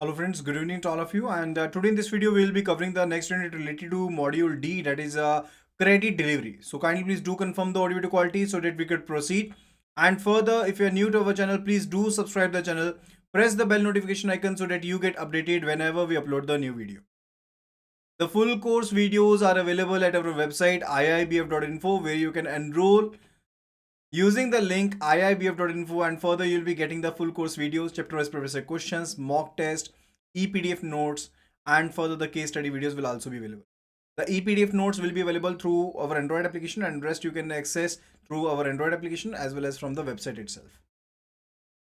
Hello friends, good evening to all of you, and today in this video we will be covering the next unit related to module D, that is credit delivery. So kindly please do confirm the audio video quality so that we could proceed. And further, if you are new to our channel, please do subscribe the channel, press the bell notification icon so that you get updated whenever we upload the new video. The full course videos are available at our website iibf.info, where you can enroll using the link iibf.info, and further you'll be getting the full course videos, chapter wise professor questions, mock test, ePDF notes, and further the case study videos will also be available. The ePDF notes will be available through our Android application, and rest you can access through our Android application as well as from the website itself.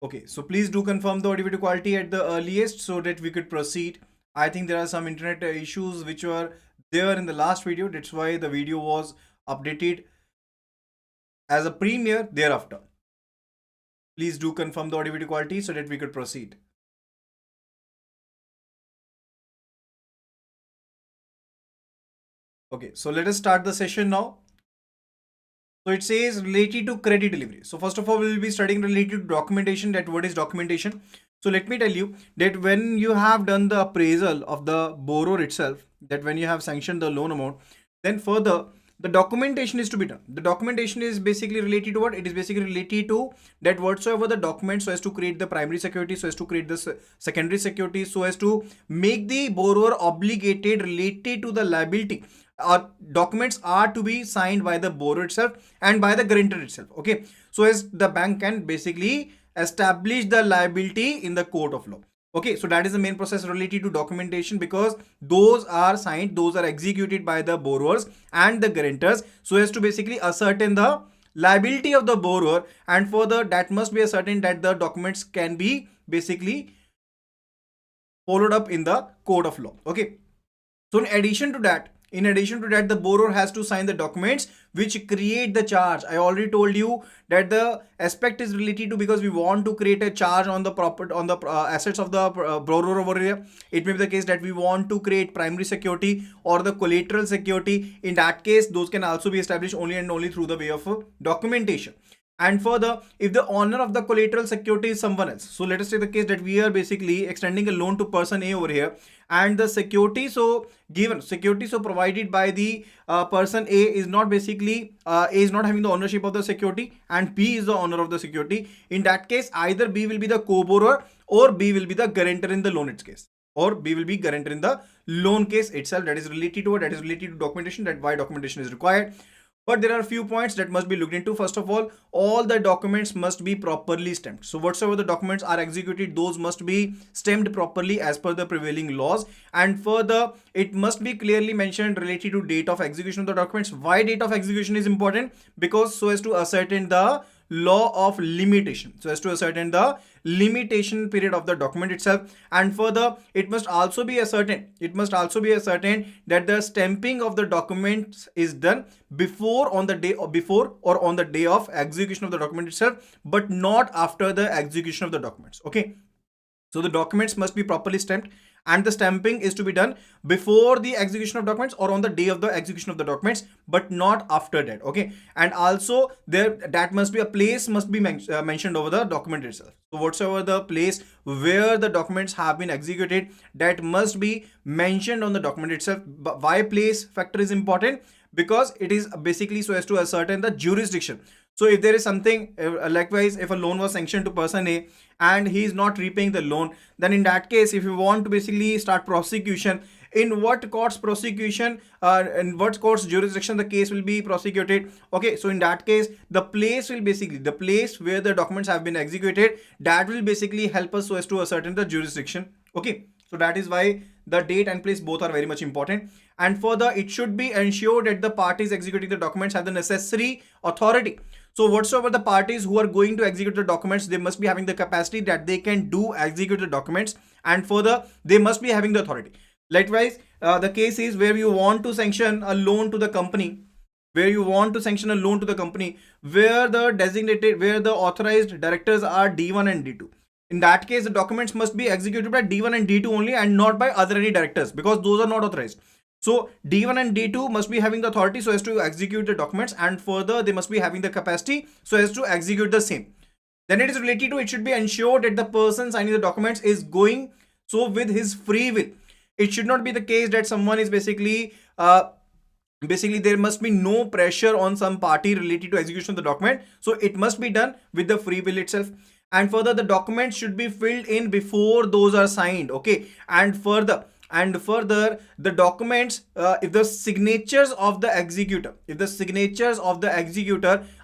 Okay, so please do confirm the audio video quality at the earliest so that we could proceed. I think there are some internet issues which were there in the last video. That's why the video was updated as a premiere thereafter. Please do confirm the audio video quality so that we could proceed. Okay, so let us start the session now. So it says related to credit delivery. So first of all, we will be studying related to documentation. That what is documentation? So let me tell you that when you have done the appraisal of the borrower itself, that when you have sanctioned the loan amount, then further the documentation is to be done. The documentation is basically related to what? It is basically related to that whatsoever the documents, so as to create the primary security, so as to create the secondary security, so as to make the borrower obligated related to the liability. Documents are to be signed by the borrower itself and by the guarantor itself. Okay, so as the bank can basically establish the liability in the court of law. Okay, so that is the main process related to documentation, because those are signed, those are executed by the borrowers and the guarantors, so as to basically ascertain the liability of the borrower, and further that must be ascertain that the documents can be basically followed up in the court of law. Okay, so in addition to that, the borrower has to sign the documents which create the charge. I already told you that the aspect is related to, because we want to create a charge on the property, on the assets of the borrower over here. It may be the case that we want to create primary security or the collateral security. In that case, those can also be established only and only through the way of documentation. And further, if the owner of the collateral security is someone else, so let us take the case that we are basically extending a loan to person A over here, and the security so provided by the person A is not basically A is not having the ownership of the security, and B is the owner of the security. In that case, either B will be the co-borrower or B will be the guarantor in the loan case, or B will be guarantor in the loan case itself. That is related to what? That is related to documentation, that why documentation is required. But there are a few points that must be looked into. First of all the documents must be properly stamped. So whatsoever the documents are executed, those must be stamped properly as per the prevailing laws. And further, it must be clearly mentioned related to date of execution of the documents. Why date of execution is important? Because so as to ascertain the law of limitation, so as to ascertain the limitation period of the document itself. And further, it must also be ascertained that the stamping of the documents is done before on the day of execution of the document itself, but not after the execution of the documents. Okay, so the documents must be properly stamped, and the stamping is to be done before the execution of documents or on the day of the execution of the documents, but not after that. Okay, and also that must be a place must be mentioned over the document itself. So whatsoever the place where the documents have been executed, that must be mentioned on the document itself. But why place factor is important? Because it is basically so as to ascertain the jurisdiction. So if there is something, likewise, if a loan was sanctioned to person A and he is not repaying the loan, then in that case, if you want to basically start prosecution, in what court's prosecution, in what court's jurisdiction the case will be prosecuted. Okay, so in that case, the place where the documents have been executed, that will basically help us so as to ascertain the jurisdiction. Okay, so that is why the date and place both are very much important. And further, it should be ensured that the parties executing the documents have the necessary authority. So whatsoever the parties who are going to execute the documents, they must be having the capacity that they can do execute the documents, and further they must be having the authority. Likewise, the case is where you want to sanction a loan to the company, where the authorized directors are D1 and D2. In that case, the documents must be executed by D1 and D2 only, and not by other any directors, because those are not authorized. So D1 and D2 must be having the authority so as to execute the documents, and further they must be having the capacity so as to execute the same. Then it is related to, it should be ensured that the person signing the documents is going so with his free will. It should not be the case that someone is basically there must be no pressure on some party related to execution of the document. So it must be done with the free will itself. And further, the documents should be filled in before those are signed. Okay. And further, the documents, if the signatures of the executor,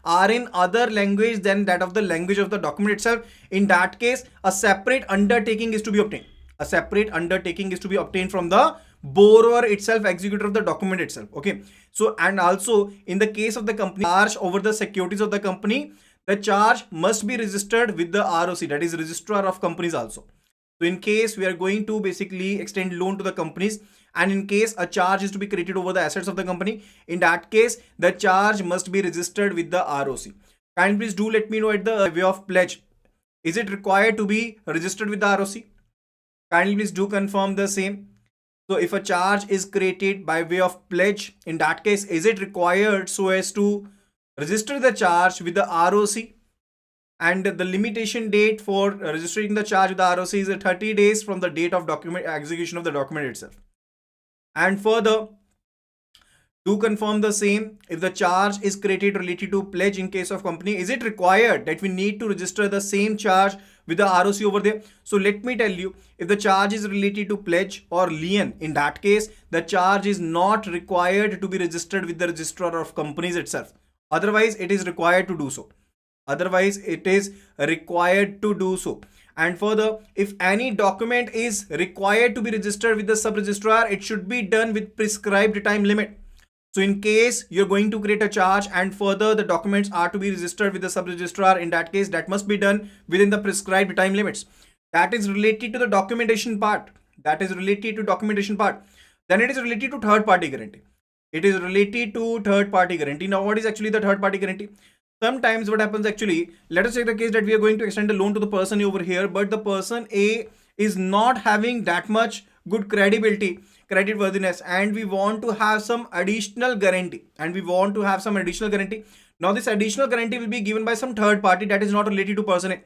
are in other language than that of the language of the document itself, in that case, a separate undertaking is to be obtained. From the borrower itself, executor of the document itself. Okay. So, and also in the case of the company charge over the securities of the company, the charge must be registered with the ROC, that is registrar of companies also. So in case we are going to basically extend loan to the companies, and in case a charge is to be created over the assets of the company, in that case the charge must be registered with the ROC. Kindly please do let me know at the way of pledge, is it required to be registered with the ROC? Kindly please do confirm the same. So if a charge is created by way of pledge, in that case, is it required so as to register the charge with the ROC? And the limitation date for registering the charge with the ROC is 30 days from the date of document execution of the document itself. And further, do confirm the same. If the charge is created related to pledge in case of company, is it required that we need to register the same charge with the ROC over there? So let me tell you, if the charge is related to pledge or lien, in that case, the charge is not required to be registered with the registrar of companies itself. Otherwise, it is required to do so. And further, if any document is required to be registered with the sub-registrar, it should be done with prescribed time limit. So in case you're going to create a charge and further the documents are to be registered with the sub-registrar, in that case, that must be done within the prescribed time limits. That is related to the documentation part. Then it is related to third-party guarantee. Now, what is actually the third-party guarantee? Sometimes what happens actually, let us take the case that we are going to extend a loan to the person over here, but the person A is not having that much good creditworthiness, and we want to have some additional guarantee. Now this additional guarantee will be given by some third party that is not related to person A.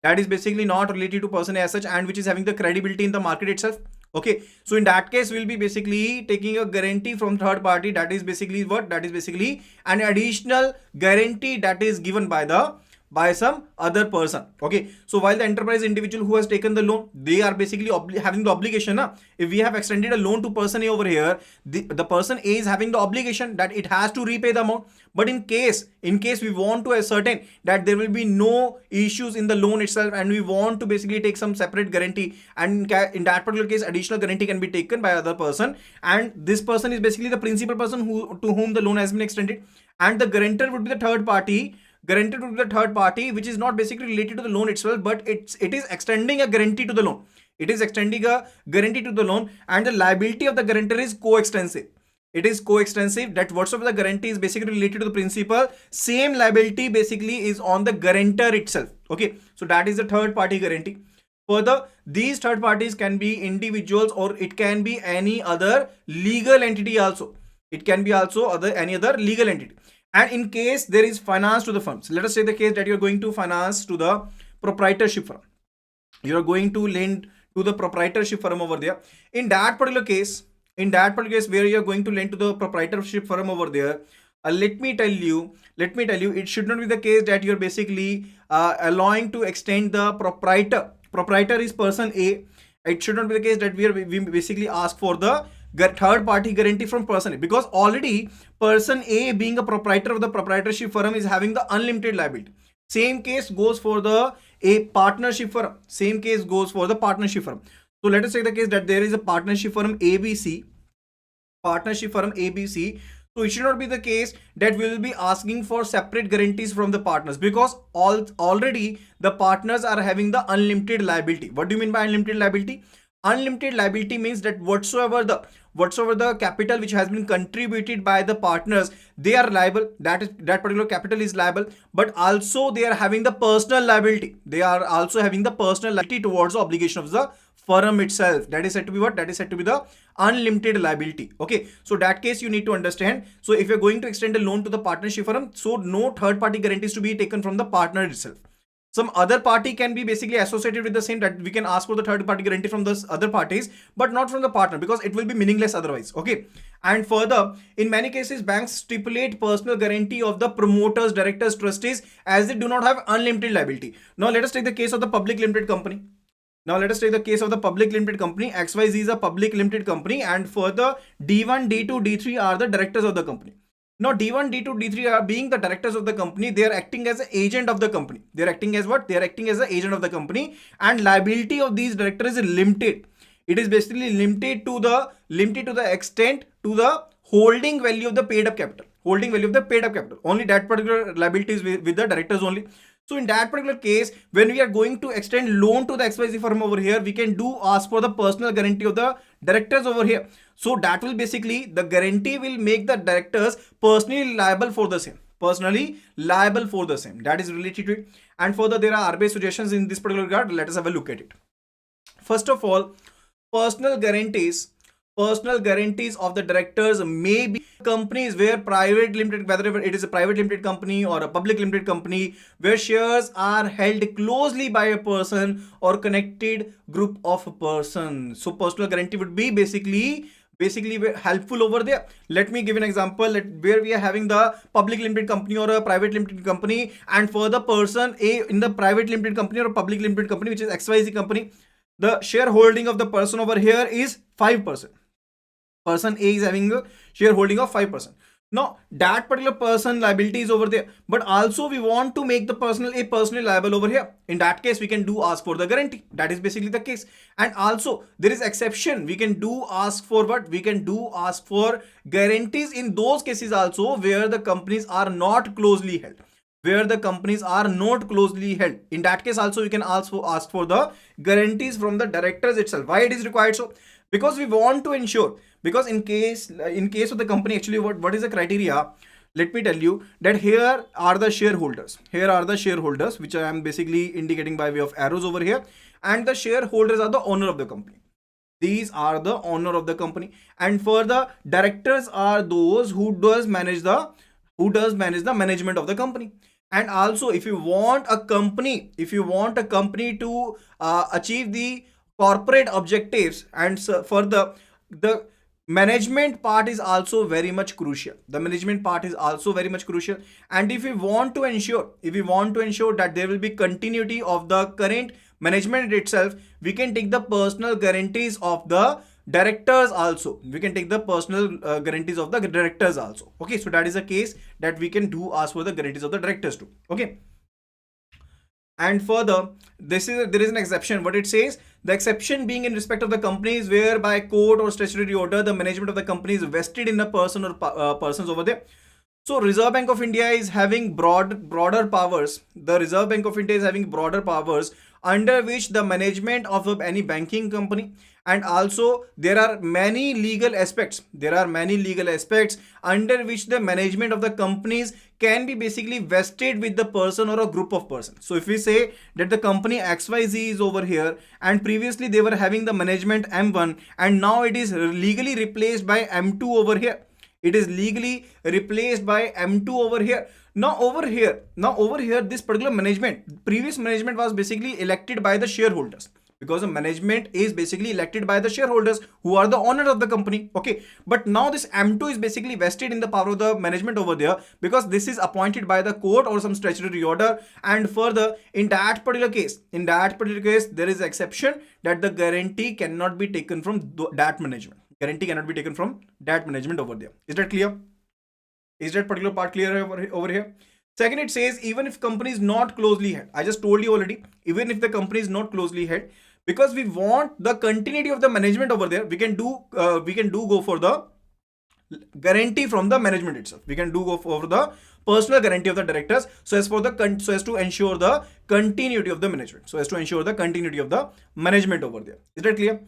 That is basically not related to person A as such, and which is having the credibility in the market itself. Okay, so in that case, we'll be basically taking a guarantee from third party. That is basically what? That is basically an additional guarantee that is given by some other person. Okay, so while the enterprise individual who has taken the loan, they are basically having the obligation. If we have extended a loan to person A over here, the person A is having the obligation that it has to repay the amount. But in case we want to ascertain that there will be no issues in the loan itself, and we want to basically take some separate guarantee, and in that particular case, additional guarantee can be taken by other person, and this person is basically the principal person to whom the loan has been extended, and the guarantor would be the third party. Which is not basically related to the loan itself, but it is extending a guarantee to the loan. And the liability of the guarantor is coextensive. That whatsoever the guarantee is basically related to the principal, same liability basically is on the guarantor itself. Okay, so that is the third party guarantee. Further, these third parties can be individuals, or it can be any other legal entity also. Any other legal entity. And in case there is finance to the firms, let us say the case that you're going to finance to the proprietorship firm. You're going to lend to the proprietorship firm over there. In that particular case where you're going to lend to the proprietorship firm over there, let me tell you, it should not be the case that you're basically allowing to extend the proprietor. Proprietor is person A. It should not be the case that we basically ask for the third party guarantee from person A, because already person A, being a proprietor of the proprietorship firm, is having the unlimited liability. Same case goes for the partnership firm. So let us take the case that there is a partnership firm ABC. So it should not be the case that we will be asking for separate guarantees from the partners, because already the partners are having the unlimited liability. What do you mean by unlimited liability? Unlimited liability means that whatsoever the capital which has been contributed by the partners, they are liable. That particular capital is liable, but also they are having the personal liability. Towards the obligation of the firm itself. That is said to be what? That is said to be the unlimited liability. Okay, so that case you need to understand. So if you're going to extend a loan to the partnership firm, so no third party guarantees to be taken from the partner itself. Some other party can be basically associated with the same, that we can ask for the third party guarantee from those other parties, but not from the partner, because it will be meaningless otherwise. Okay. And further, in many cases, banks stipulate personal guarantee of the promoters, directors, trustees, as they do not have unlimited liability. Now let us take the case of the public limited company. Now let us take the case of the public limited company. XYZ is a public limited company, and further D1, D2, D3 are the directors of the company. Now D1, D2, D3 are being the directors of the company. They are acting as an agent of the company. They are acting as what? They are acting as an agent of the company, and liability of these directors is limited. It is basically limited to the extent to the holding value of the paid up capital. Holding value of the paid up capital. Only that particular liability is with the directors only. So in that particular case, when we are going to extend loan to the XYZ firm over here, we can ask for the personal guarantee of the directors over here. So that will basically, the guarantee will make the directors personally liable for the same. Personally liable for the same. That is related to it. And further, there are RBI suggestions in this particular regard. Let us have a look at it. First of all, personal guarantees of the directors may be companies where private limited, whether it is a private limited company or a public limited company, where shares are held closely by a person or connected group of persons. So personal guarantee would be basically helpful over there. Let me give an example where we are having the public limited company or a private limited company, and for the person A in the private limited company or a public limited company, which is XYZ company, the shareholding of the person over here is 5%. Person A is having a shareholding of 5%. Now that particular person liability is over there, but also we want to make the personal A personally liable over here. In that case, we can ask for the guarantee. That is basically the case. And also there is exception. We can ask for what? We can ask for guarantees in those cases also where the companies are not closely held. In that case also, we can also ask for the guarantees from the directors itself. Why it is required? So because we want to ensure, because in case of the company, actually what is the criteria? Let me tell you that here are the shareholders, which I am basically indicating by way of arrows over here, and the shareholders are the owner of the company. These are the owner of the company, and further, directors are those who does manage the management of the company. And also, if you want a company to achieve the corporate objectives, and further, the management part is also very much crucial. And if we want to ensure that there will be continuity of the current management itself, we can take the personal guarantees of the directors also. Okay, so that is a case that we can ask for the guarantees of the directors too. Okay. And further, there is an exception. What it says, the exception being in respect of the companies where by court or statutory order the management of the company is vested in a person or persons over there. So Reserve Bank of India is having broader powers. The Reserve Bank of India is having broader powers under which the management of any banking company, and also there are many legal aspects under which the management of the companies can be basically vested with the person or a group of persons. So if we say that the company XYZ is over here, and previously they were having the management M1, and now it is legally replaced by M2 over here. Now over here, this particular previous management was basically elected by the shareholders, because the management is basically elected by the shareholders who are the owners of the company. Okay, but now this M2 is basically vested in the power of the management over there, because this is appointed by the court or some statutory order. And further, in that particular case, there is exception that the guarantee cannot be taken from that management. Over there. Is that clear? Is that particular part clear over here? Second, it says even if company is not closely held. I just told you already, even if the company is not closely held, because we want the continuity of the management over there, we can go for the guarantee from the management itself. We can go for the personal guarantee of the directors, so as to ensure the continuity of the management. Over there. Is that clear?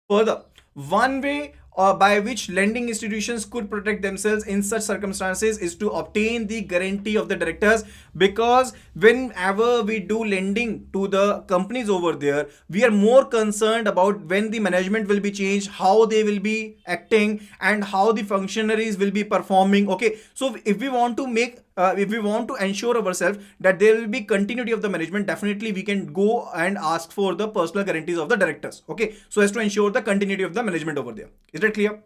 Further, one way by which lending institutions could protect themselves in such circumstances is to obtain the guarantee of the directors, because whenever we do lending to the companies over there, we are more concerned about when the management will be changed, how they will be acting, and how the functionaries will be performing. Okay, so if we want to make if we want to ensure ourselves that there will be continuity of the management, definitely we can go and ask for the personal guarantees of the directors. Okay, so as to ensure the continuity of the management over there. Is that clear?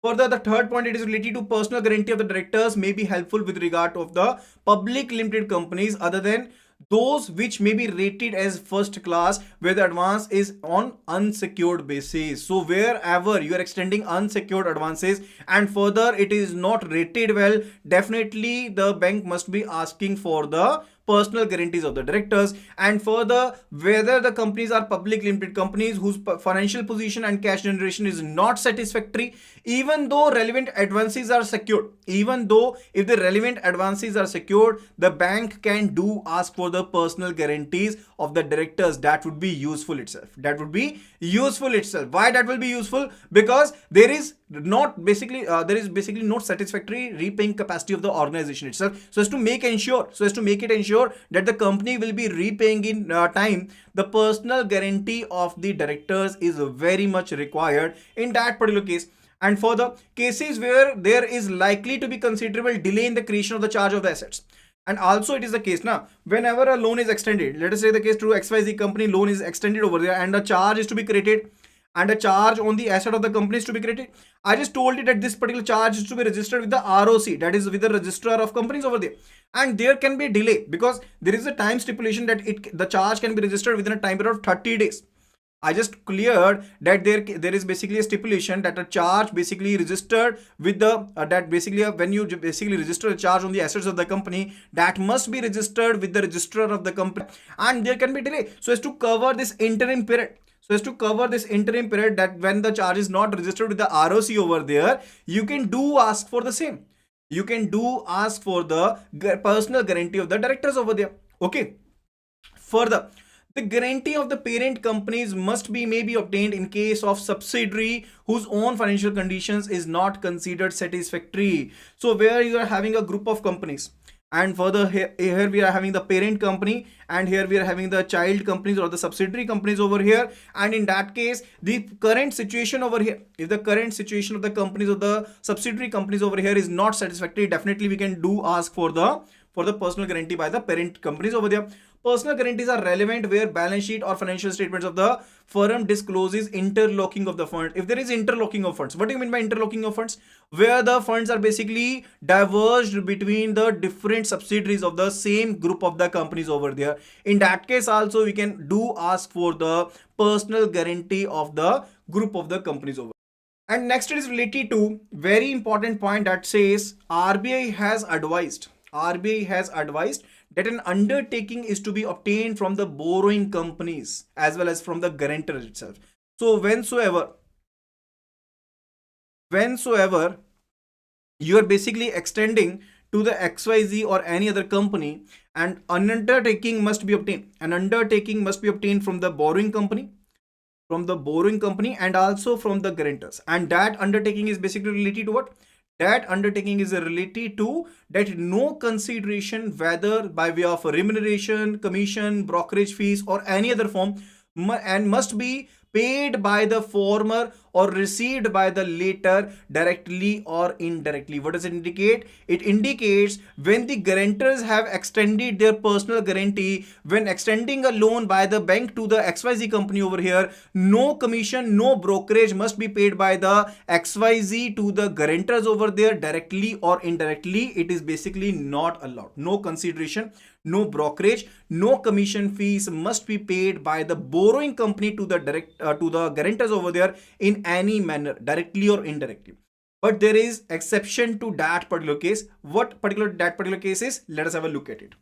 Further, the third point, it is related to personal guarantee of the directors may be helpful with regard of the public limited companies other than those which may be rated as first class where the advance is on unsecured basis. So wherever you are extending unsecured advances and further it is not rated well, definitely the bank must be asking for the personal guarantees of the directors. And further, whether the companies are public limited companies whose financial position and cash generation is not satisfactory, even though relevant advances are secured, even though if the relevant advances are secured, the bank can do ask for the personal guarantees of the directors. That would be useful itself. That would be useful itself. Why that will be useful? Because there is not basically not satisfactory repaying capacity of the organization itself. So as to make it ensure that the company will be repaying in time, the personal guarantee of the directors is very much required in that particular case. And for the cases where there is likely to be considerable delay in the creation of the charge of the assets, and also it is the case now whenever a loan is extended, let us say the case through XYZ company, loan is extended over there and a charge is to be created and a charge on the asset of the company is to be created. I just told you that this particular charge is to be registered with the ROC, that is with the registrar of companies over there, and there can be a delay because there is a time stipulation that the charge can be registered within a time period of 30 days. I just cleared that there is basically a stipulation that a charge basically registered with the when you basically register a charge on the assets of the company, that must be registered with the registrar of the company, and there can be delay. So as to cover this interim period, that when the charge is not registered with the ROC over there, you can do ask for the same. You can do ask for the personal guarantee of the directors over there. Okay. Further, the guarantee of the parent companies may be obtained in case of subsidiary whose own financial conditions is not considered satisfactory. So where you are having a group of companies, and further here we are having the parent company, and here we are having the child companies or the subsidiary companies over here, and in that case the current situation over here, if the current situation of the companies or the subsidiary companies over here is not satisfactory, definitely we can do ask for the personal guarantee by the parent companies over there. Personal guarantees are relevant where balance sheet or financial statements of the firm discloses interlocking of the fund. If there is interlocking of funds, what do you mean by interlocking of funds? Where the funds are basically diverged between the different subsidiaries of the same group of the companies over there. In that case also we can do ask for the personal guarantee of the group of the companies over. And next it is related to very important point that says RBI has advised that an undertaking is to be obtained from the borrowing companies as well as from the guarantor itself. So whensoever you are basically extending to the XYZ or any other company, and an undertaking must be obtained. An undertaking must be obtained from the borrowing company, and also from the guarantors. And that undertaking is basically related to what? That undertaking is related to that no consideration, whether by way of remuneration, commission, brokerage fees or any other form, and must be paid by the former or received by the later directly or indirectly. What does it indicate? It indicates when the guarantors have extended their personal guarantee, when extending a loan by the bank to the XYZ company over here, no commission, no brokerage must be paid by the XYZ to the guarantors over there directly or indirectly. It is basically not allowed. No consideration, no brokerage, no commission fees must be paid by the borrowing company to the guarantors over there in any manner, directly or indirectly. But there is exception to that particular case. What that particular case is? Let us have a look at it.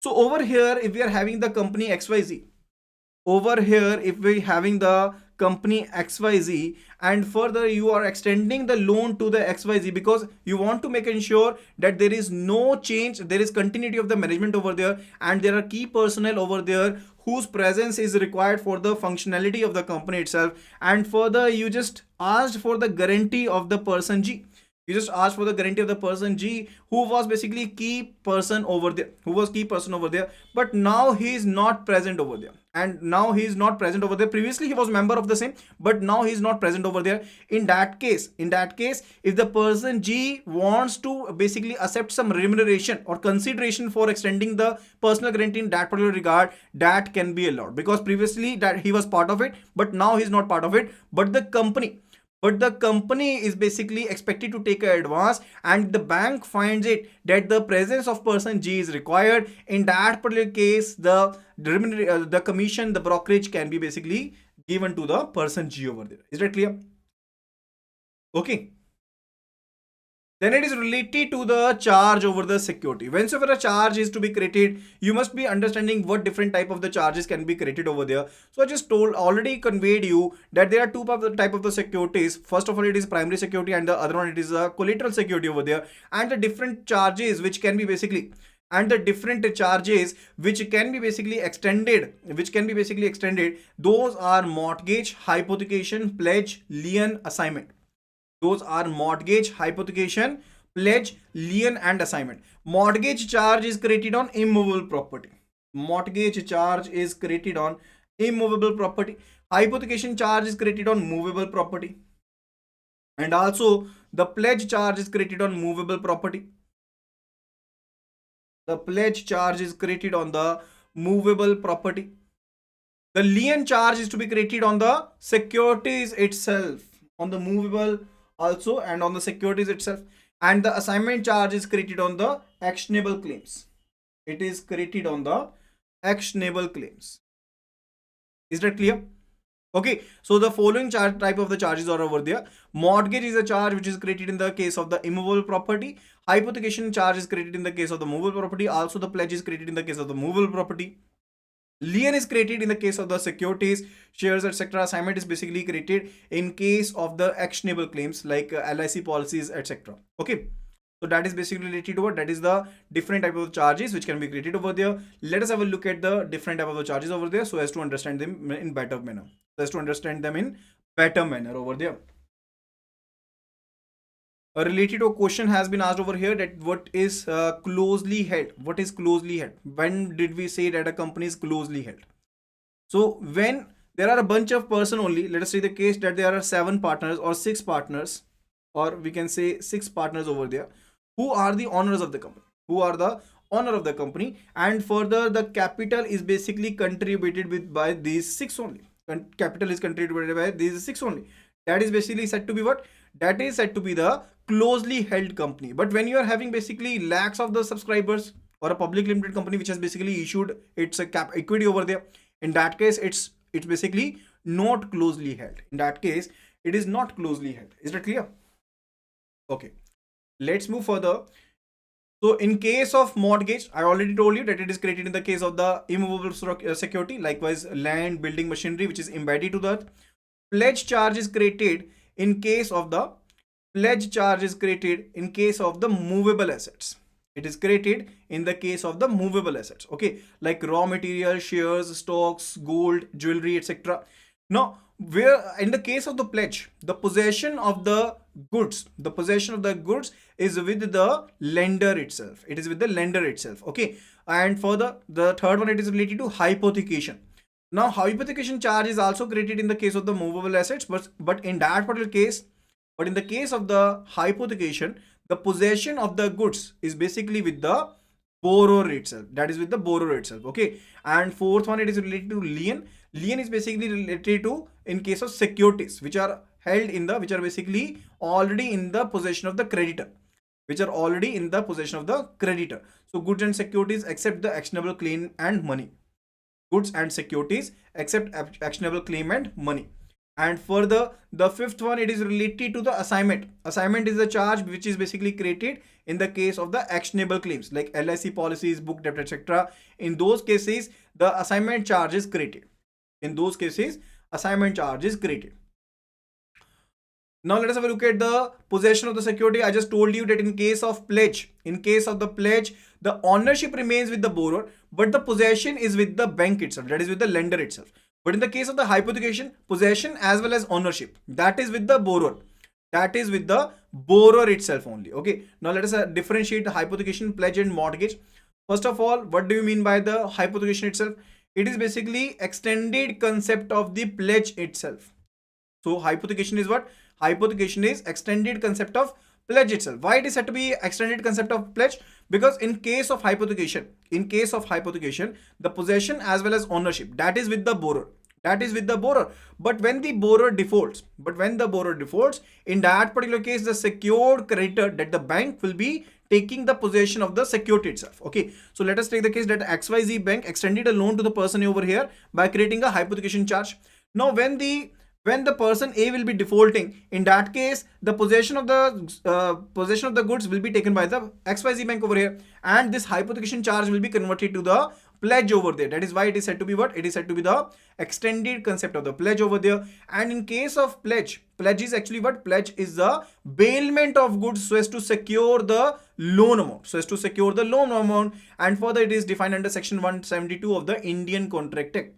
So over here, if we are having the company XYZ, and further you are extending the loan to the XYZ because you want to make ensure that there is no change, there is continuity of the management over there, and there are key personnel over there whose presence is required for the functionality of the company itself. And further you just asked for the guarantee of the person G. You just asked for the guarantee of the person G, who was basically key person over there, but now he is not present over there. And now he is not present over there. Previously he was member of the same, but now he is not present over there. In that case, if the person G wants to basically accept some remuneration or consideration for extending the personal guarantee in that particular regard, that can be allowed, because previously that he was part of it, but now he is not part of it. But the company is basically expected to take an advance, and the bank finds it that the presence of person G is required. In that particular case, the commission, the brokerage can be basically given to the person G over there. Is that clear? Okay. Then it is related to the charge over the security. Whenever a charge is to be created, you must be understanding what different type of the charges can be created over there. So I just already conveyed you that there are two type of the securities. First of all, it is primary security, and the other one, it is a collateral security over there. And the different charges which can be basically extended, those are mortgage, hypothecation, pledge, lien, assignment. Those are mortgage, hypothecation, pledge, lien, and assignment. Mortgage charge is created on immovable property. Hypothecation charge is created on movable property. And also the pledge charge is created on movable property. The pledge charge is created on the movable property. The lien charge is to be created on the securities itself, on the movable also, and on the securities itself. And the assignment charge is created on the actionable claims. It is created on the actionable claims. Is that clear? Okay, so the following type of the charges are over there. Mortgage is a charge which is created in the case of the immovable property. Hypothecation charge is created in the case of the movable property. Also the pledge is created in the case of the movable property. Lien is created in the case of the securities, shares, etc. Assignment is basically created in case of the actionable claims like LIC policies, etc. Okay, so that is basically related to what? That is the different type of charges which can be created over there. Let us have a look at the different type of the charges over there, so as to understand them in better manner. Over there. Related to a question has been asked over here, that what is closely held? What is closely held? When did we say that a company is closely held? So when there are a bunch of person only, let us say the case that there are 7 partners or 6 partners, or we can say 6 partners over there, who are the owners of the company, and further the capital is basically contributed by these 6 only. Capital is contributed by these 6 only. That is basically said to be what? That is said to be the closely held company. But when you are having basically lakhs of the subscribers, or a public limited company which has basically issued its equity over there, in that case it's basically not closely held. In that case it is not closely held. Is that clear? Okay, let's move further. So in case of mortgage, I already told you that it is created in the case of the immovable security. Likewise, land, building, machinery which is embedded to that. Pledge charge is created in case of the movable assets. It is created in the case of the movable assets. Okay, like raw material, shares, stocks, gold, jewelry, etc. Now, where in the case of the pledge, the possession of the goods is with the lender itself. It is with the lender itself. Okay, and further the third one, it is related to hypothecation. Now, hypothecation charge is also created in the case of the movable assets, but in that particular case, but in the case of the hypothecation, the possession of the goods is basically with the borrower itself. That is with the borrower itself. Okay, and fourth one, it is related to lien. Lien is basically related to in case of securities which are basically already in the possession of the creditor. So goods and securities except the actionable claim and money. And further, the fifth one, it is related to the assignment. Assignment is a charge which is basically created in the case of the actionable claims like LIC policies, book debt, etc. In those cases, the assignment charge is created. Now let us have a look at the possession of the security. I just told you that in case of the pledge, the ownership remains with the borrower, but the possession is with the bank itself, that is with the lender itself. But in the case of the hypothecation, possession as well as ownership, that is with the borrower. That is with the borrower itself only. Okay. Now let us differentiate the hypothecation, pledge, and mortgage. First of all, what do you mean by the hypothecation itself? It is basically extended concept of the pledge itself. So hypothecation is what? Hypothecation is extended concept of pledge itself. Why it is said to be extended concept of pledge? Because in case of hypothecation, the possession as well as ownership, that is with the borrower. That is with the borrower. But when the borrower defaults, in that particular case, the secured creditor, that the bank will be taking the possession of the security itself. Okay. So let us take the case that XYZ bank extended a loan to the person over here by creating a hypothecation charge. Now when the person A will be defaulting, in that case, the possession of the goods will be taken by the XYZ bank over here, and this hypothecation charge will be converted to the pledge over there. That is why it is said to be what? It is said to be the extended concept of the pledge over there. And in case of pledge is actually what? Pledge is the bailment of goods so as to secure the loan amount. And further, it is defined under section 172 of the Indian Contract Act.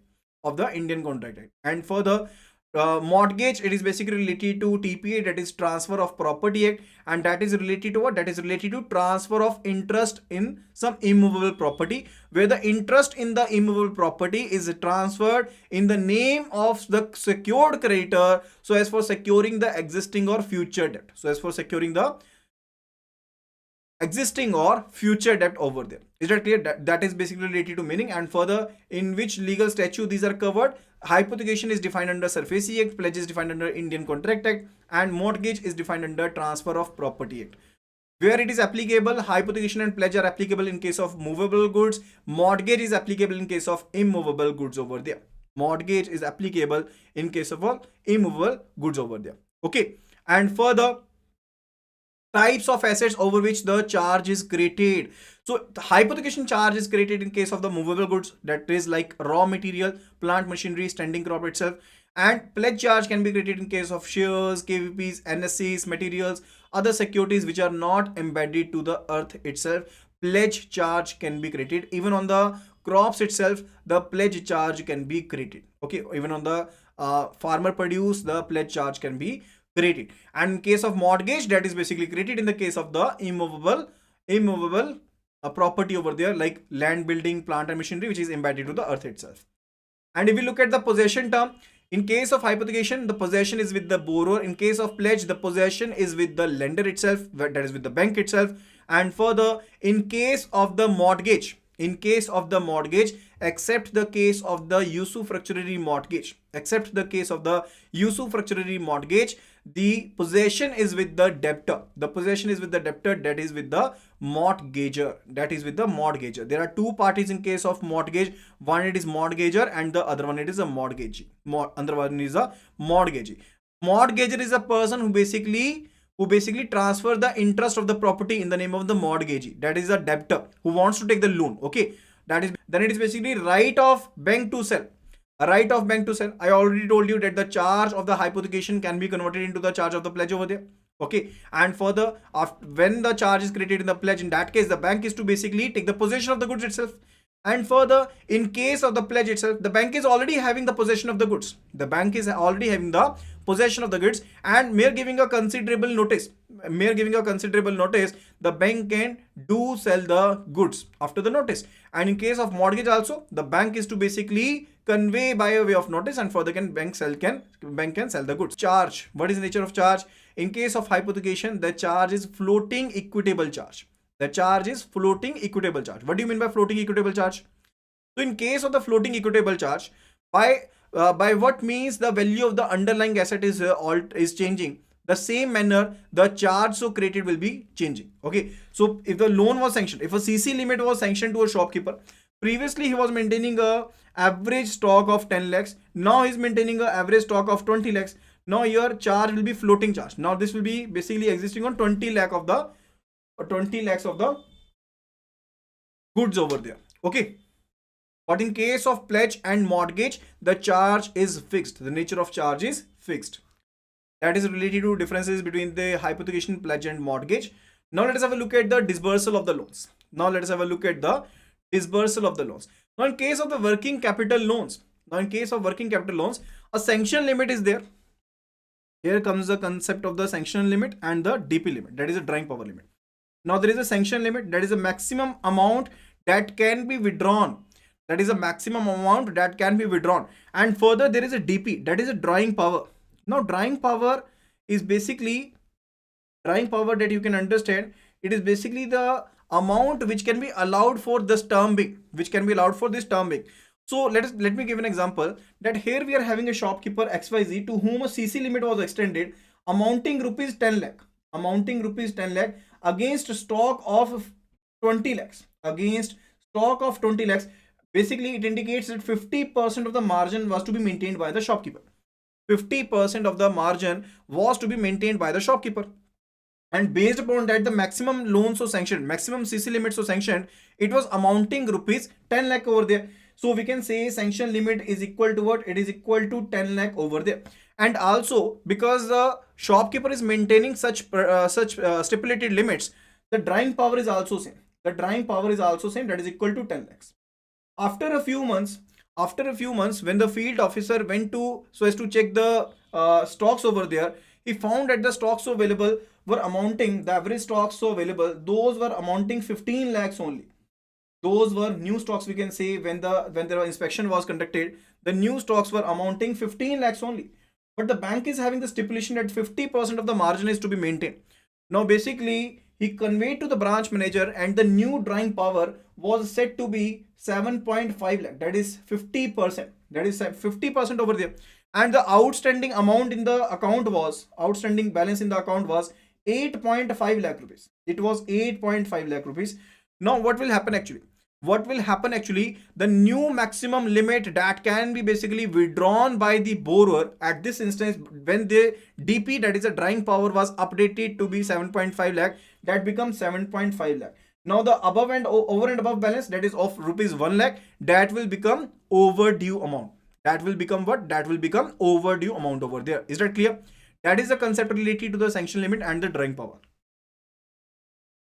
And further, mortgage, it is basically related to TPA, that is Transfer of Property Act, and that is related to what? That is related to transfer of interest in some immovable property, where the interest in the immovable property is transferred in the name of the secured creditor so as for securing the existing or future debt. Over there. Is that clear? That is basically related to meaning. And further, in which legal statute these are covered? Hypothecation is defined under SURFACE Act, pledge is defined under Indian Contract Act, and mortgage is defined under Transfer of Property Act. Where it is applicable, hypothecation and pledge are applicable in case of movable goods. Mortgage is applicable in case of immovable goods over there. Okay. And further, types of assets over which the charge is created. So the hypothecation charge is created in case of the movable goods, that is like raw material, plant machinery, standing crop itself. And pledge charge can be created in case of shares, KVPs, NSCs, materials, other securities which are not embedded to the earth itself. Pledge charge can be created. Even on the crops itself, the pledge charge can be created. Okay, even on the farmer produce, the pledge charge can be created. And in case of mortgage, that is basically created in the case of the immovable property over there, like land, building, plant and machinery, which is embedded to the earth itself. And if we look at the possession term, in case of hypothecation, the possession is with the borrower. In case of pledge, the possession is with the lender itself, that is with the bank itself. And further, in case of the mortgage, except the case of the usufructuary mortgage, the possession is with the debtor. That is with the mortgager. There are two parties in case of mortgage. One it is mortgager and the other one it is a mortgagee. Mortgager is a person who basically transfer the interest of the property in the name of the mortgagee. That is a debtor who wants to take the loan. Okay. Then it is basically right of bank to sell. I already told you that the charge of the hypothecation can be converted into the charge of the pledge over there. Okay. And further, when the charge is created in the pledge, in that case, the bank is to basically take the possession of the goods itself. And further, in case of the pledge itself, the bank is already having the possession of the goods. And mere giving a considerable notice, the bank can do sell the goods after the notice. And in case of mortgage also, the bank is to basically convey by a way of notice, and further bank can sell the goods. Charge. What is the nature of charge? In case of hypothecation, the charge is floating equitable charge. What do you mean by floating equitable charge? So in case of the floating equitable charge, by what means the value of the underlying asset is changing, the same manner the charge so created will be changing. Okay. So if the loan was sanctioned, if a CC limit was sanctioned to a shopkeeper, previously he was maintaining a average stock of 10 lakhs. Now he's maintaining a average stock of 20 lakhs. Now your charge will be floating charge. Now this will be basically existing on 20 lakhs of the goods over there. Okay. But in case of pledge and mortgage, the charge is fixed. The nature of charge is fixed. That is related to differences between the hypothecation, pledge and mortgage. Now let us have a look at the dispersal of the loans. Now in case of the working capital loans, a sanction limit is there. Here comes the concept of the sanction limit and the DP limit, that is a drawing power limit. Now there is a sanction limit, that is a maximum amount that can be withdrawn. That is a maximum amount that can be withdrawn. And further there is a DP, that is a drawing power. Now drawing power is basically, drawing power that you can understand, it is basically the amount which can be allowed for this term being, So let me give an example, that here we are having a shopkeeper XYZ to whom a CC limit was extended amounting rupees 10 lakh, against stock of 20 lakhs, Basically it indicates that 50% of the margin was to be maintained by the shopkeeper. 50% of the margin was to be maintained by the shopkeeper. And based upon that, the maximum loans were sanctioned, maximum CC limits were sanctioned. It was amounting rupees 10 lakh over there. So we can say sanction limit is equal to what? It is equal to 10 lakh over there. And also because the shopkeeper is maintaining such stipulated limits, the drawing power is also same. That is equal to 10 lakhs. After a few months, when the field officer went to so as to check the stocks over there, he found that the stocks available were amounting, the average stocks so available, those were amounting 15 lakhs only. Those were new stocks, we can say, when the inspection was conducted, the new stocks were amounting 15 lakhs only. But the bank is having the stipulation that 50% of the margin is to be maintained. Now basically he conveyed to the branch manager and the new drawing power was set to be 7.5 lakh, that is 50%, that is 50% over there. And the outstanding amount in the account was, outstanding balance in the account was 8.5 lakh rupees. It was 8.5 lakh rupees. Now what will happen actually? The new maximum limit that can be basically withdrawn by the borrower at this instance, when the DP, that is a drawing power, was updated to be 7.5 lakh, that becomes 7.5 lakh. Now the above and over and above balance, that is of rupees 1 lakh, that will become overdue amount. That will become what? That will become overdue amount over there. Is that clear? That is the concept related to the sanction limit and the drawing power.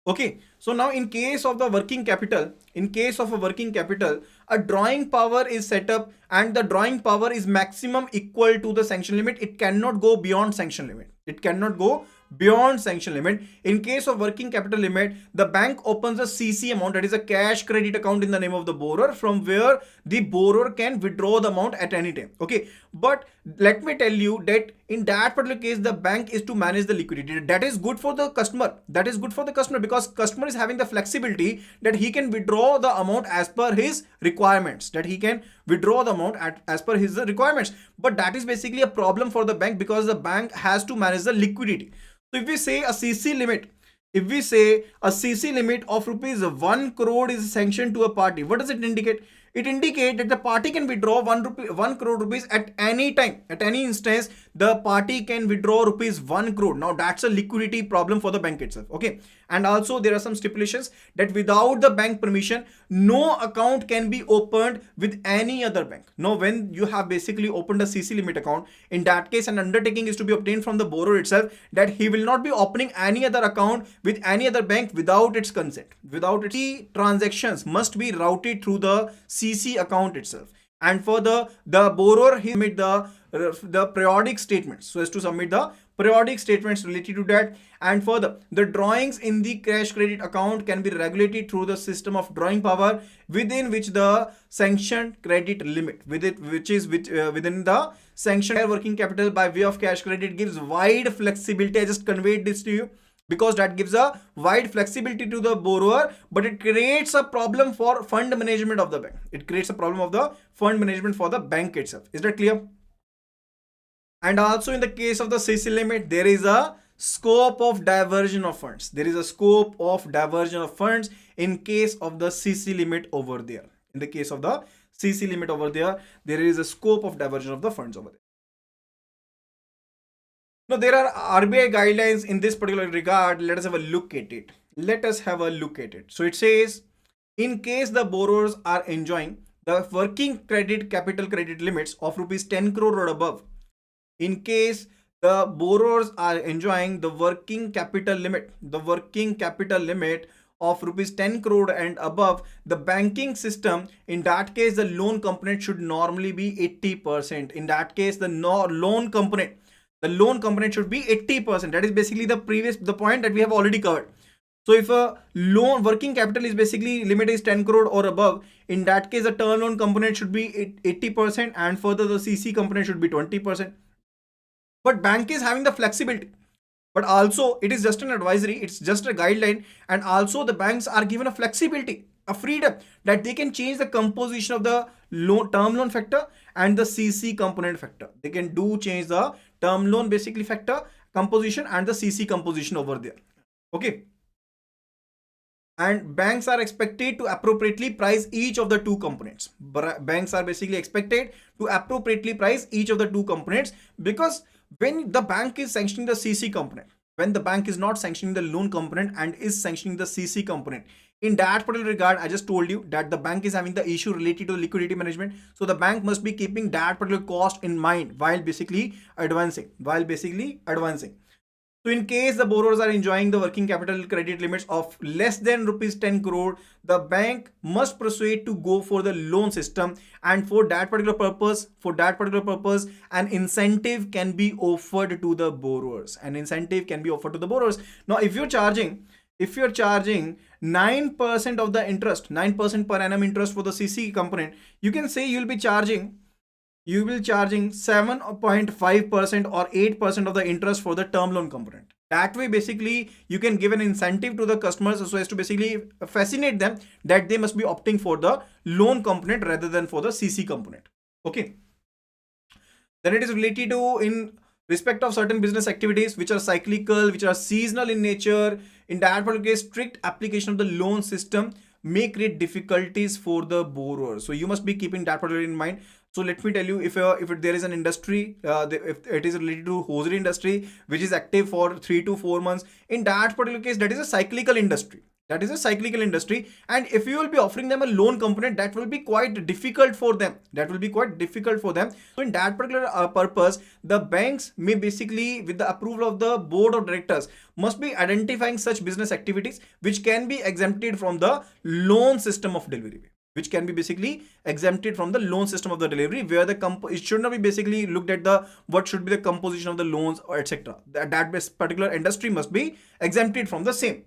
Okay, so now in case of the working capital, a drawing power is set up and the drawing power is maximum equal to the sanction limit. It cannot go beyond sanction limit. In case of working capital limit, the bank opens a CC amount, that is a cash credit account in the name of the borrower, from where the borrower can withdraw the amount at any time. Okay, but let me tell you that in that particular case, the bank is to manage the liquidity. That is good for the customer. Because customer is having the flexibility that he can withdraw the amount as per his requirements. But that is basically a problem for the bank, because the bank has to manage the liquidity. So if we say a CC limit of rupees 1 crore is sanctioned to a party, what does it indicate? It indicates that the party can withdraw 1 crore rupees at any time. At any instance, the party can withdraw rupees 1 crore. Now that's a liquidity problem for the bank itself. Okay. And also there are some stipulations that without the bank permission, no account can be opened with any other bank. Now when you have basically opened a CC limit account, in that case an undertaking is to be obtained from the borrower itself that he will not be opening any other account with any other bank without its consent. Transactions must be routed through the CC account itself. And for the borrower, he submit the periodic statements, so as to submit the periodic statements related to that. And further, the drawings in the cash credit account can be regulated through the system of drawing power, within which the sanctioned credit limit within the sanctioned working capital by way of cash credit gives wide flexibility. I just conveyed this to you because that gives a wide flexibility to the borrower, but it creates a problem for fund management of the bank. It creates a problem of the fund management for the bank itself. Is that clear? And also in the case of the CC limit, there is a scope of diversion of funds. In case of the CC limit over there. There is a scope of diversion of the funds over there. Now there are RBI guidelines in this particular regard. Let us have a look at it. So it says, in case the borrowers are enjoying the working capital credit limits of rupees 10 crore or above, in case the borrowers are enjoying the working capital limit of rupees 10 crore and above, the banking system, in that case the loan component should normally be 80%. In that case, the loan component The loan component should be 80%. That is basically the point that we have already covered. So if a loan working capital is basically limit is 10 crore or above, in that case the term loan component should be 80% and further the CC component should be 20%. But bank is having the flexibility, but also it is just an advisory, it's just a guideline, and also the banks are given a flexibility, a freedom that they can change the composition of the term loan factor and the CC component factor. They can change the term loan basically factor composition and the CC composition over there. Okay. And banks are expected to appropriately price each of the two components. Banks are basically expected to appropriately price each of the two components, because when the bank is sanctioning the CC component, when the bank is not sanctioning the loan component and is sanctioning the CC component, in that particular regard, I just told you that the bank is having the issue related to liquidity management. So the bank must be keeping that particular cost in mind while basically advancing. So in case the borrowers are enjoying the working capital credit limits of less than rupees 10 crore, the bank must proceed to go for the loan system, and for that particular purpose, an incentive can be offered to the borrowers. Now, if you're charging 9% of the interest, 9% per annum interest for the CC component, you can say you will be charging 7.5% or 8% of the interest for the term loan component. That way, basically, you can give an incentive to the customers so as to basically fascinate them that they must be opting for the loan component rather than for the CC component. Okay. Then it is related to in respect of certain business activities which are cyclical, which are seasonal in nature. In that particular case, strict application of the loan system may create difficulties for the borrower. So you must be keeping that particular in mind. So let me tell you, if there is an industry, if it is related to hosiery industry, which is active for 3 to 4 months, in that particular case, that is a cyclical industry. And if you will be offering them a loan component, that will be quite difficult for them. So in that particular purpose, the banks may basically, with the approval of the board of directors, must be identifying such business activities which can be exempted from the loan system of delivery. Where the it should not be basically looked at what should be the composition of the loans or etc. That particular industry must be exempted from the same.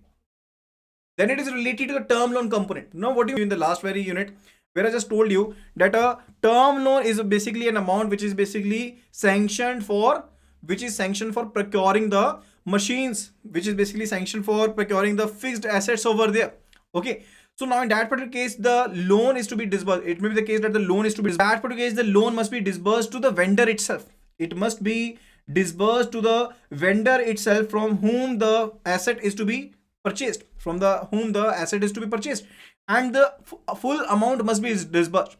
Then it is related to the term loan component. Now, what do you do in the last very unit, where I just told you that a term loan is basically an amount which is basically sanctioned for procuring the machines, which is basically sanctioned for procuring the fixed assets over there. Okay. So now in that particular case, the loan is to be disbursed. It may be the case that the loan is to be disbursed. In that particular case, the loan must be disbursed to the vendor itself. It must be disbursed to the vendor itself from whom the asset is to be purchased. And the full amount must be disbursed.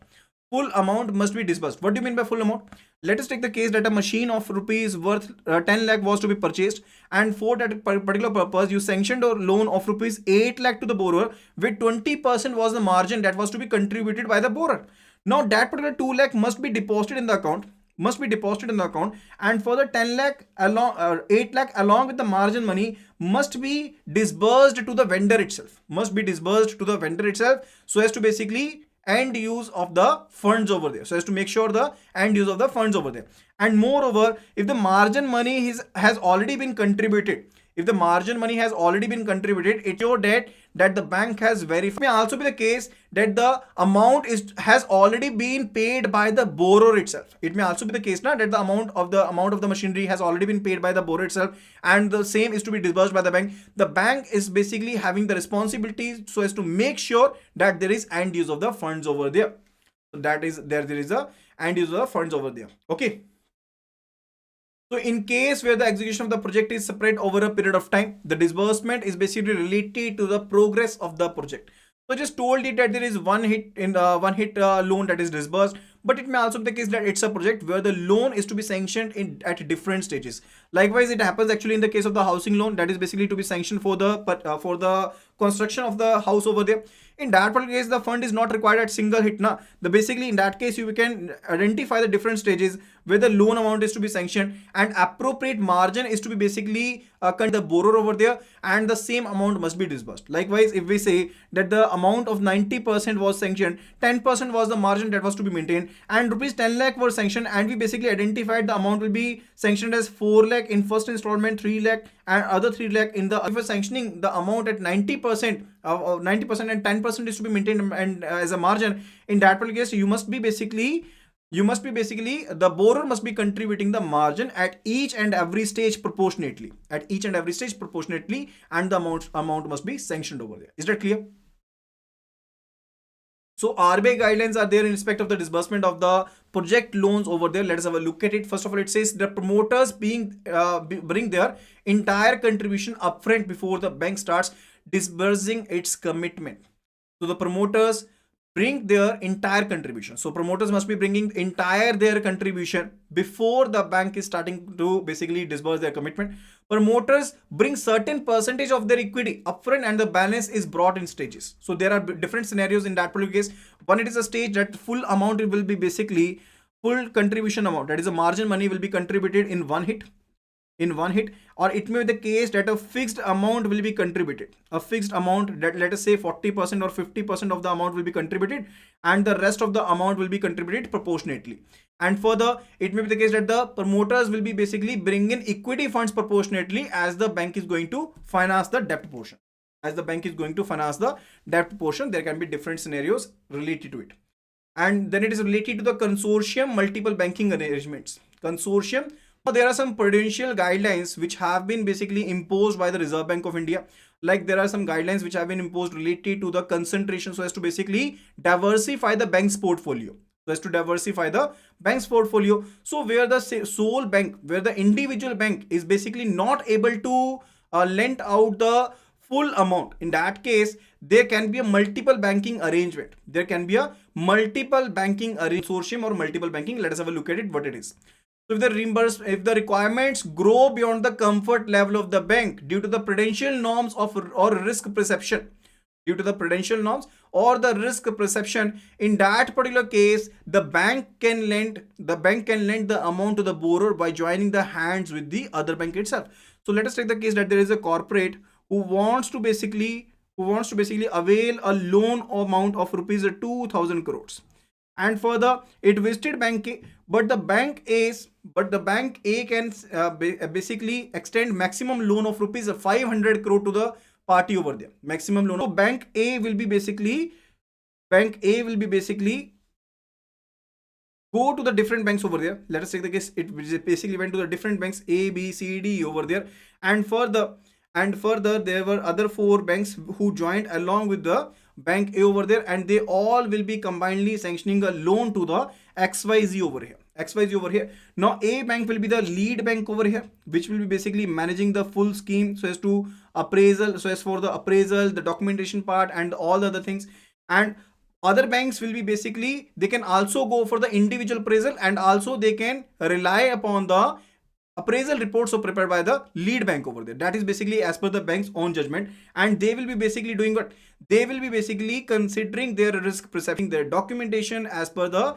What do you mean by full amount? Let us take the case that a machine of rupees worth 10 lakh was to be purchased, and for that particular purpose, you sanctioned a loan of rupees 8 lakh to the borrower, with 20% was the margin that was to be contributed by the borrower. Now that particular 2 lakh must be deposited in the account. And for the 10 lakh 8 lakh along with the margin money must be disbursed to the vendor itself. So as to basically end use of the funds over there. And moreover, if the margin money has already been contributed, it's your debt that the bank has verified. It may also be the case that the amount has already been paid by the borrower itself. That the amount of the machinery has already been paid by the borrower itself, and the same is to be disbursed by the bank. The bank is basically having the responsibility so as to make sure that there is end use of the funds over there. There is a end use of the funds over there. Okay. So in case where the execution of the project is spread over a period of time, the disbursement is basically related to the progress of the project. So I just told it that there is one hit loan that is disbursed, but it may also be the case that it's a project where the loan is to be sanctioned at different stages. Likewise, it happens actually in the case of the housing loan, that is basically to be sanctioned for the construction of the house over there. In that particular case, the fund is not required at single hit. Basically in that case, you can identify the different stages where the loan amount is to be sanctioned and appropriate margin is to be basically the borrower over there, and the same amount must be disbursed. Likewise, if we say that the amount of 90% was sanctioned, 10% was the margin that was to be maintained, and rupees 10 lakh were sanctioned, and we basically identified the amount will be sanctioned as 4 lakh in first installment, 3 lakh and other 3 lakh in the, if we're sanctioning the amount at 90%, 90% and 10% is to be maintained and as a margin, in that particular case, the borrower must be contributing the margin at each and every stage proportionately, and the amount must be sanctioned over there. Is that clear? So RBI guidelines are there in respect of the disbursement of the project loans over there. Let us have a look at it. First of all, it says the promoters bring their entire contribution upfront before the bank starts disbursing its commitment. So the promoters bring their entire contribution. So promoters must be bringing their contribution before the bank is starting to basically disburse their commitment. Promoters bring certain percentage of their equity upfront, and the balance is brought in stages. So there are different scenarios in that particular case. One, it is a stage that full amount will be basically full contribution amount, that is a margin money will be contributed in one hit, or it may be the case that a fixed amount will be contributed, a fixed amount that, let us say 40% or 50% of the amount will be contributed, and the rest of the amount will be contributed proportionately. And further, it may be the case that the promoters will be basically bringing in equity funds proportionately as the bank is going to finance the debt portion. There can be different scenarios related to it. And then it is related to the consortium multiple banking arrangements. Consortium, there are some prudential guidelines which have been basically imposed by the Reserve Bank of India. Like there are some guidelines which have been imposed related to the concentration, so as to basically diversify the bank's portfolio. So where the sole bank, where the individual bank is basically not able to lend out the full amount, in that case there can be a multiple banking arrangement. Consortium or multiple banking. Let us have a look at it, what it is. So if the requirements grow beyond the comfort level of the bank due to the prudential norms or risk perception, in that particular case, the bank can lend the amount to the borrower by joining the hands with the other bank itself. So let us take the case that there is a corporate who wants to basically avail a loan amount of rupees 2,000 crores. And further, it visited bank A, but the bank A can basically extend maximum loan of rupees 500 crore to the party over there. Maximum loan. So bank A will be basically go to the different banks over there. Let us take the case. It basically went to the different banks A, B, C, D over there, and further there were other 4 banks who joined along with the bank A over there, and they all will be combinedly sanctioning a loan to the XYZ over here. Now A bank will be the lead bank over here, which will be basically managing the full scheme, so as for the appraisal, the documentation part, and all the other things. And other banks will be basically, they can also go for the individual appraisal, and also they can rely upon the appraisal reports prepared by the lead bank over there. That is basically as per the bank's own judgment, and they will be basically doing what? They will be basically considering their risk perception, their documentation as per their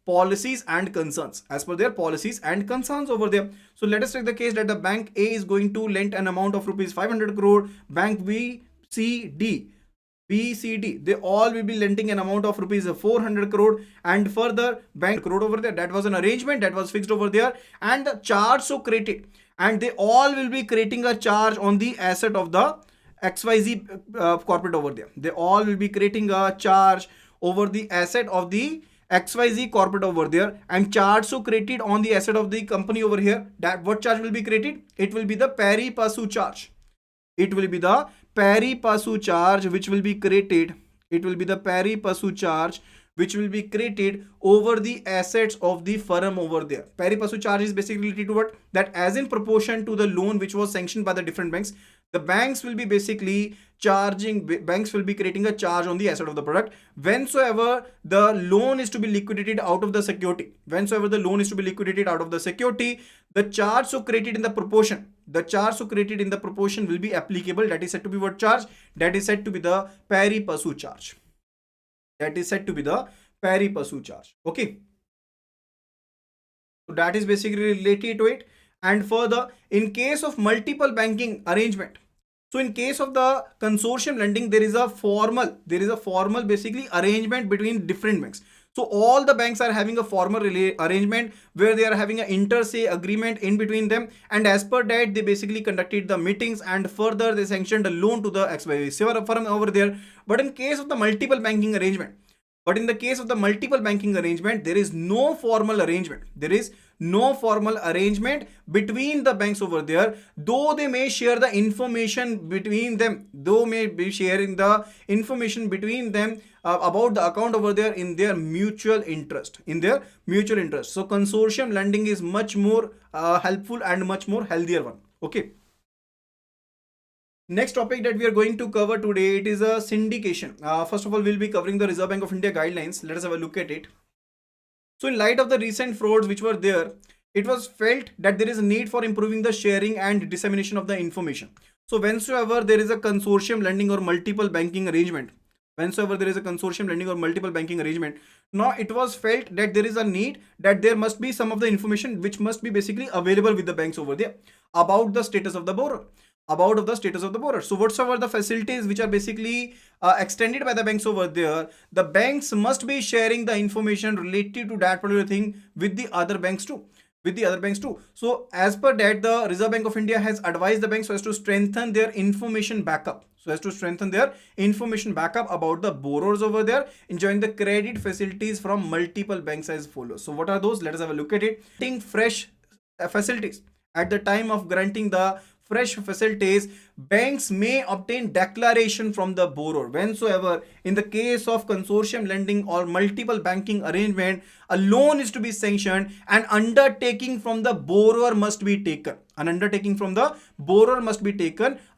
policies and concerns, over there. So let us take the case that the bank A is going to lend an amount of rupees 500 crore, bank B, C, D, they all will be lending an amount of rupees 400 crore, and further bank crore over there. That was an arrangement that was fixed over there, and the charge so created, and they all will be creating a charge on the asset of the XYZ corporate over there. They all will be creating a charge over the asset of the XYZ corporate over there, and charge so created on the asset of the company over here. That what charge will be created? It will be the pari passu charge. Which will be created. Which will be created over the assets of the firm over there. Pari passu charge is basically related to what? That as in proportion to the loan which was sanctioned by the different banks, the banks will be basically creating a charge on the asset of the product whensoever the loan is to be liquidated out of the security. The charge so created in the proportion. Will be applicable. That is said to be what charge? That is said to be the pari passu charge. Okay. So that is basically related to it. And further, in case of multiple banking arrangement, so in case of the consortium lending, there is a formal basically arrangement between different banks. So all the banks are having a formal arrangement where they are having an inter-se agreement in between them, and as per that they basically conducted the meetings and further they sanctioned a loan to the XYZ firm over there. But in case of the multiple banking arrangement, there is no formal arrangement. There is no formal arrangement between the banks over there, though they may share the information between them, though may be sharing the information between them about the account over there in their mutual interest, So consortium lending is much more helpful and much more healthier one. Okay. Next topic that we are going to cover today, it is a syndication. First of all, we'll be covering the Reserve Bank of India guidelines. Let us have a look at it. So in light of the recent frauds which were there, it was felt that there is a need for improving the sharing and dissemination of the information. So whensoever there is a consortium lending or multiple banking arrangement, now it was felt that there is a need that there must be some of the information which must be basically available with the banks over there about the status of the borrower. So whatsoever the facilities which are basically extended by the banks over there, the banks must be sharing the information related to that particular thing with the other banks too. So as per that, the Reserve Bank of India has advised the banks so as to strengthen their information backup. About the borrowers over there enjoying the credit facilities from multiple banks as follows. So what are those? Let us have a look at it. Fresh facilities. At the time of granting the fresh facilities, banks may obtain declaration from the borrower. Whensoever in the case of consortium lending or multiple banking arrangement, a loan is to be sanctioned, an undertaking from the borrower must be taken.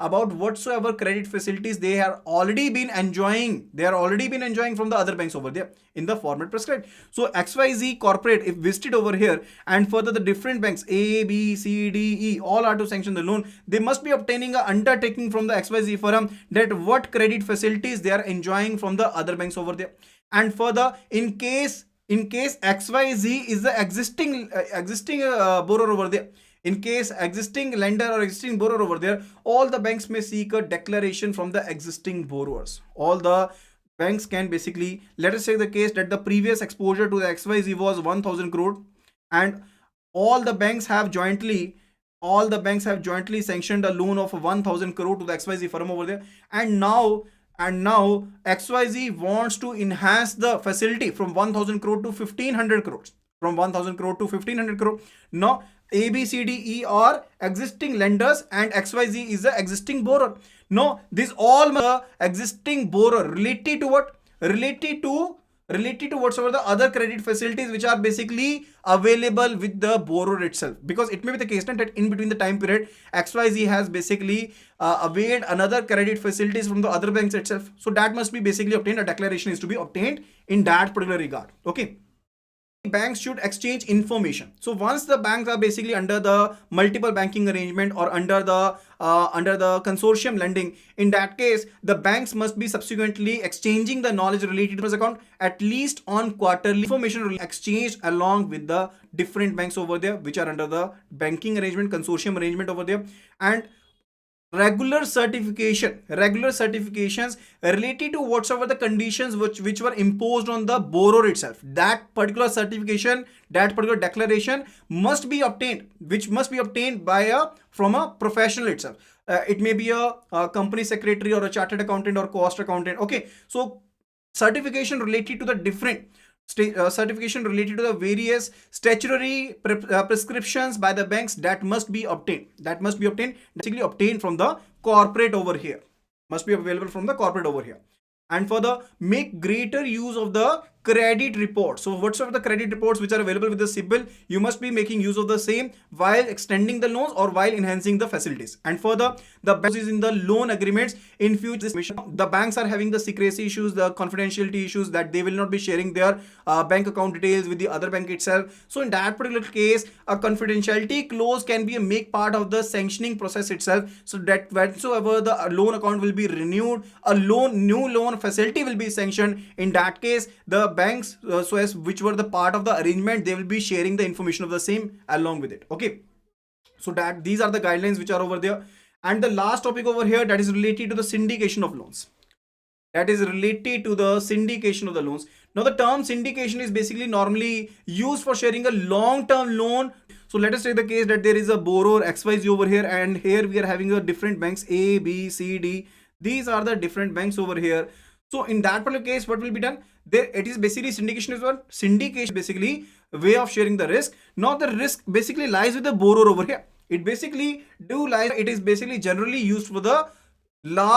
About whatsoever credit facilities they have already been enjoying. From the other banks over there in the format prescribed. So XYZ corporate, if visited over here, and further the different banks A, B, C, D, E, all are to sanction the loan, they must be obtaining an undertaking from the XYZ firm that what credit facilities they are enjoying from the other banks over there. And further, in case XYZ is the existing borrower over there, in case existing lender or existing borrower over there, all the banks may seek a declaration from the existing borrowers. All the banks can basically, let us say the case that the previous exposure to the XYZ was 1000 crore and all the banks have jointly sanctioned a loan of 1000 crore to the XYZ firm over there, and now XYZ wants to enhance the facility from 1000 crore to 1500 crores. Now A, B, C, D, E are existing lenders and XYZ is the existing borrower. No, this all the existing borrower related to what? Related to whatsoever the other credit facilities which are basically available with the borrower itself. Because it may be the case that in between the time period, XYZ has basically availed another credit facilities from the other banks itself. So that must be basically obtained. A declaration is to be obtained in that particular regard. Okay. Banks should exchange information. So once the banks are basically under the multiple banking arrangement or under the consortium lending, in that case the banks must be subsequently exchanging the knowledge related to this account at least on quarterly. Information exchanged along with the different banks over there which are under the banking arrangement, consortium arrangement over there, and regular certifications related to whatsoever the conditions which were imposed on the borrower itself. That particular certification, that particular declaration must be obtained, which must be obtained by from a professional itself. It may be a company secretary or a chartered accountant or cost accountant. Okay, so certification related to the various statutory prescriptions by the banks that must be obtained, basically obtained from the corporate over here, must be available from the corporate over here. And further, make greater use of the credit report. So whatsoever the credit reports which are available with the CIBIL, you must be making use of the same while extending the loans or while enhancing the facilities. And further, the banks is in the loan agreements in future. The banks are having the secrecy issues, the confidentiality issues, that they will not be sharing their bank account details with the other bank itself. So in that particular case, a confidentiality clause can be a make part of the sanctioning process itself, so that whatsoever the loan account will be renewed, a new loan facility will be sanctioned. In that case, the banks which were the part of the arrangement, they will be sharing the information of the same along with it. Okay, so that these are the guidelines which are over there. And the last topic over here, that is related to the syndication of loans. that is related to the syndication of the loans. Now the term syndication is basically normally used for sharing a long-term loan. So let us take the case that there is a borrower XYZ over here, and here we are having a different banks A, B, C, D. These are the different banks over here. So in that particular case, what will be done? There it is basically syndication is what? Syndication basically a way of sharing the risk. Now the risk basically lies with the borrower over here. It basically it is basically generally used for the large